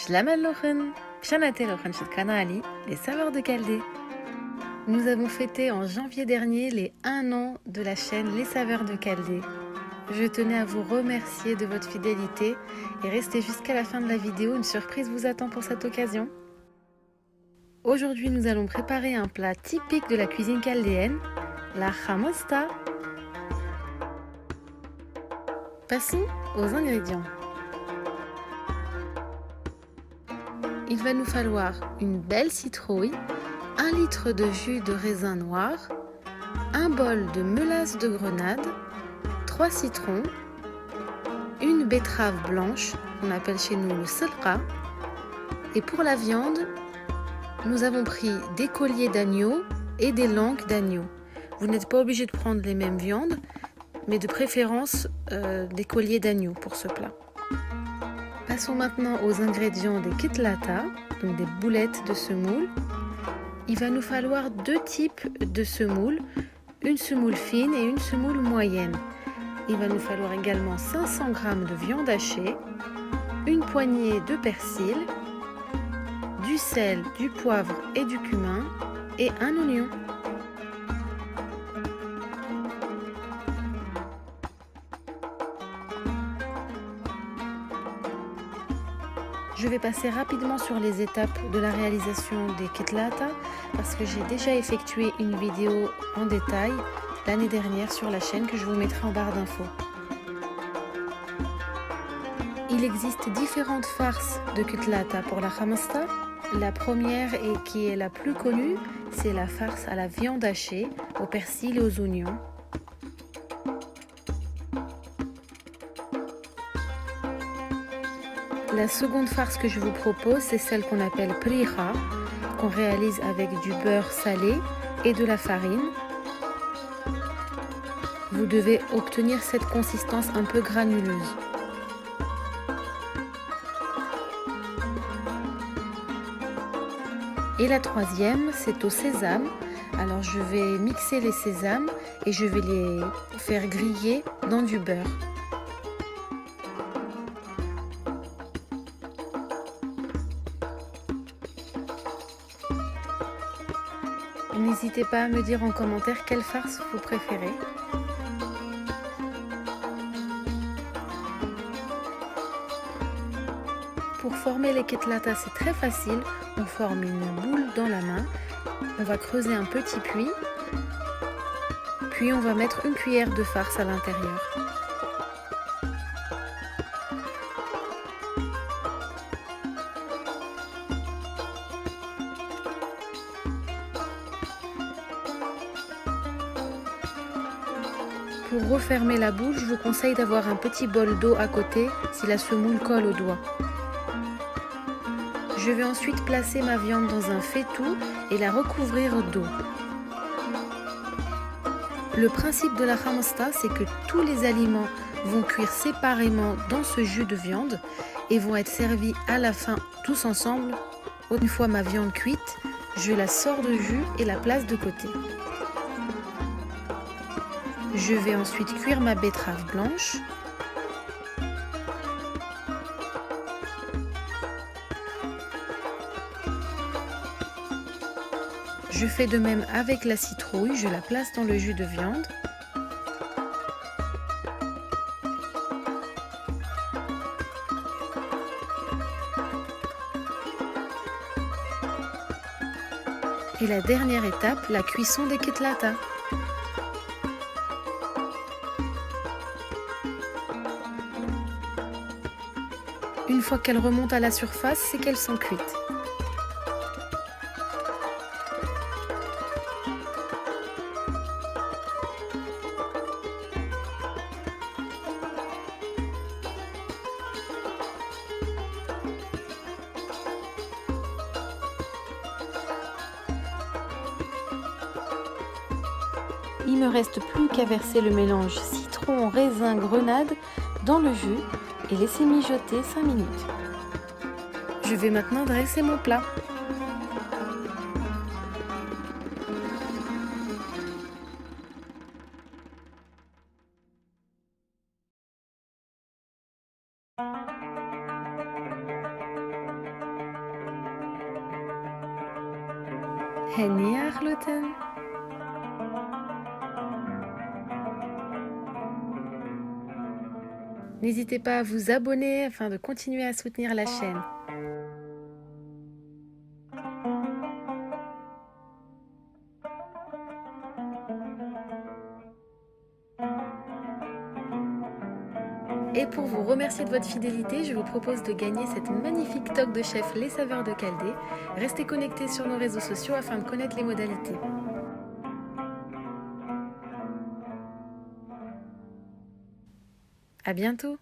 Shalom Alochen, Pshanate Alochen Shel Kanali, les saveurs de Chaldée. Nous avons fêté en janvier dernier les 1 an de la chaîne Les Saveurs de Chaldée. Je tenais à vous remercier de votre fidélité et restez jusqu'à la fin de la vidéo, une surprise vous attend pour cette occasion. Aujourd'hui, nous allons préparer un plat typique de la cuisine chaldéenne, la chamosta. Passons aux ingrédients. Il va nous falloir une belle citrouille, 1 litre de jus de raisin noir, un bol de mélasse de grenade, 3 citrons, une betterave blanche, on appelle chez nous le selqa, et pour la viande, nous avons pris des colliers d'agneau et des langues d'agneau. Vous n'êtes pas obligé de prendre les mêmes viandes, mais de préférence des colliers d'agneau pour ce plat. Passons maintenant aux ingrédients des kitlata, donc des boulettes de semoule. Il va nous falloir 2 types de semoule, une semoule fine et une semoule moyenne. Il va nous falloir également 500 g de viande hachée, une poignée de persil, du sel, du poivre et du cumin et un oignon. Je vais passer rapidement sur les étapes de la réalisation des kitlata parce que j'ai déjà effectué une vidéo en détail l'année dernière sur la chaîne que je vous mettrai en barre d'infos. Il existe différentes farces de kitlata pour la chamosta. La première et qui est la plus connue, c'est la farce à la viande hachée, au persil et aux oignons. La seconde farce que je vous propose, c'est celle qu'on appelle priha, qu'on réalise avec du beurre salé et de la farine. Vous devez obtenir cette consistance un peu granuleuse. Et la troisième, c'est au sésame. Alors je vais mixer les sésames et je vais les faire griller dans du beurre. N'hésitez pas à me dire en commentaire quelle farce vous préférez. Pour former les kitlata, c'est très facile. On forme une boule dans la main. On va creuser un petit puits. Puis on va mettre une cuillère de farce à l'intérieur. Pour refermer la boule, je vous conseille d'avoir un petit bol d'eau à côté si la semoule colle au doigt. Je vais ensuite placer ma viande dans un faitout et la recouvrir d'eau. Le principe de la chamosta, c'est que tous les aliments vont cuire séparément dans ce jus de viande et vont être servis à la fin tous ensemble. Une fois ma viande cuite, je la sors de jus et la place de côté. Je vais ensuite cuire ma betterave blanche. Je fais de même avec la citrouille, je la place dans le jus de viande. Et la dernière étape, la cuisson des kitlata. Une fois qu'elles remontent à la surface, c'est qu'elles sont cuites. Il ne me reste plus qu'à verser le mélange citron, raisin, grenade dans le jus et laisser mijoter 5 minutes. Je vais maintenant dresser mon plat. Heniachloten. N'hésitez pas à vous abonner afin de continuer à soutenir la chaîne. Et pour vous remercier de votre fidélité, je vous propose de gagner cette magnifique toque de chef Les Saveurs de Chaldée. Restez connectés sur nos réseaux sociaux afin de connaître les modalités. À bientôt!